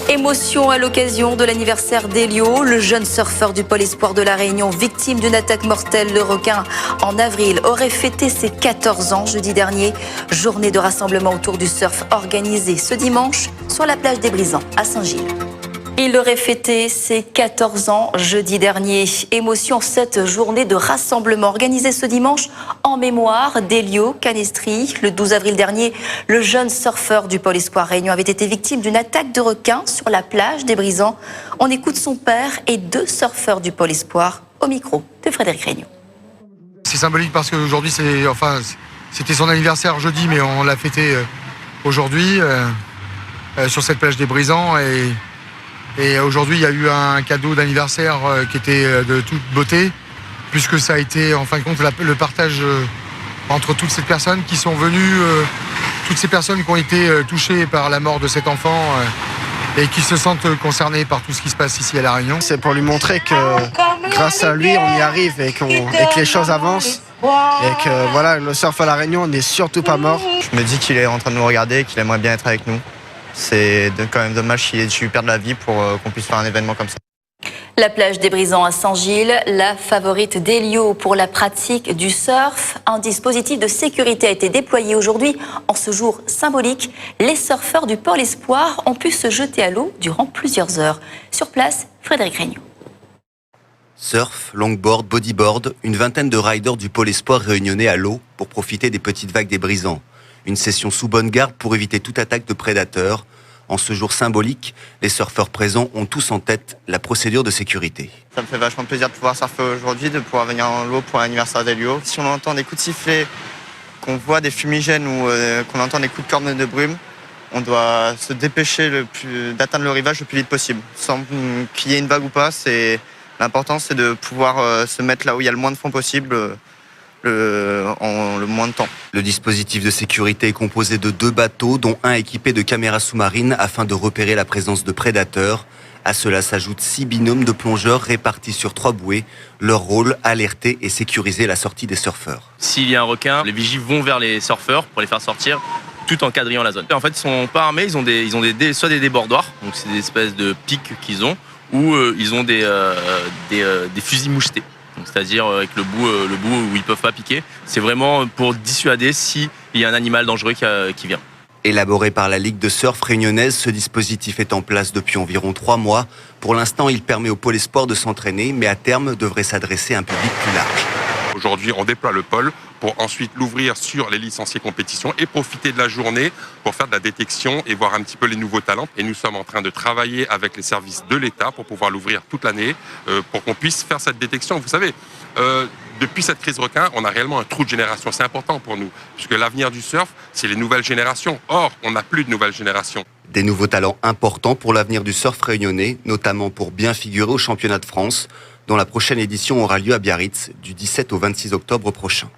Émotion à l'occasion de l'anniversaire d'Elio, le jeune surfeur du Pôle Espoir de La Réunion, victime d'une attaque mortelle. Le requin, en avril, aurait fêté ses 14 ans jeudi dernier. Journée de rassemblement autour du surf organisée ce dimanche sur la plage des Brisants à Saint-Gilles. Il aurait fêté ses 14 ans jeudi dernier. Émotion, cette journée de rassemblement organisée ce dimanche en mémoire d'Elio Canestri. Le 12 avril dernier, le jeune surfeur du Pôle Espoir Réunion avait été victime d'une attaque de requin sur la plage des Brisants. On écoute son père et 2 surfeurs du Pôle Espoir au micro de Frédéric Réunion. C'est symbolique parce qu'aujourd'hui, c'était son anniversaire jeudi, mais on l'a fêté aujourd'hui sur cette plage des Brisants. Et aujourd'hui, il y a eu un cadeau d'anniversaire qui était de toute beauté, puisque ça a été, en fin de compte, le partage entre toutes ces personnes qui sont venues, toutes ces personnes qui ont été touchées par la mort de cet enfant et qui se sentent concernées par tout ce qui se passe ici à La Réunion. C'est pour lui montrer que grâce à lui, on y arrive et que les choses avancent. Et que voilà, le surf à La Réunion n'est surtout pas mort. Je me dis qu'il est en train de nous regarder et qu'il aimerait bien être avec nous. C'est quand même dommage qu'il ait dû perdre la vie pour qu'on puisse faire un événement comme ça. La plage des Brisants à Saint-Gilles, la favorite d'Elio pour la pratique du surf. Un dispositif de sécurité a été déployé aujourd'hui. En ce jour symbolique, les surfeurs du Pôle Espoir ont pu se jeter à l'eau durant plusieurs heures. Sur place, Frédéric Réunion. Surf, longboard, bodyboard, une vingtaine de riders du Pôle Espoir réunionnais à l'eau pour profiter des petites vagues des Brisants. Une session sous bonne garde pour éviter toute attaque de prédateurs. En ce jour symbolique, les surfeurs présents ont tous en tête la procédure de sécurité. Ça me fait vachement plaisir de pouvoir surfer aujourd'hui, de pouvoir venir en l'eau pour l'anniversaire d'Elio. Si on entend des coups de sifflet, qu'on voit des fumigènes ou qu'on entend des coups de corne de brume, on doit se dépêcher d'atteindre le rivage le plus vite possible. Sans qu'il y ait une vague ou pas, l'important c'est de pouvoir se mettre là où il y a le moins de fond possible. En le moins de temps. Le dispositif de sécurité est composé de 2 bateaux, dont un équipé de caméras sous-marines afin de repérer la présence de prédateurs. À cela s'ajoutent 6 binômes de plongeurs répartis sur 3 bouées. Leur rôle, alerter et sécuriser la sortie des surfeurs. S'il y a un requin, les vigies vont vers les surfeurs pour les faire sortir, tout en quadrillant la zone. En fait, ils sont pas armés, ils ont soit des débordoirs, donc c'est des espèces de pics qu'ils ont, ou ils ont des fusils mouchetés. C'est-à-dire avec le bout où ils ne peuvent pas piquer. C'est vraiment pour dissuader s'il y a un animal dangereux qui vient. Élaboré par la Ligue de surf réunionnaise, ce dispositif est en place depuis environ 3 mois. Pour l'instant, il permet au Pôle Espoir de s'entraîner, mais à terme devrait s'adresser à un public plus large. Aujourd'hui, on déploie le pôle pour ensuite l'ouvrir sur les licenciés compétition et profiter de la journée pour faire de la détection et voir un petit peu les nouveaux talents. Et nous sommes en train de travailler avec les services de l'État pour pouvoir l'ouvrir toute l'année, pour qu'on puisse faire cette détection. Vous savez, depuis cette crise requin, on a réellement un trou de génération. C'est important pour nous, puisque l'avenir du surf, c'est les nouvelles générations. Or, on n'a plus de nouvelles générations. Des nouveaux talents importants pour l'avenir du surf réunionnais, notamment pour bien figurer au championnat de France, dont la prochaine édition aura lieu à Biarritz du 17 au 26 octobre prochain.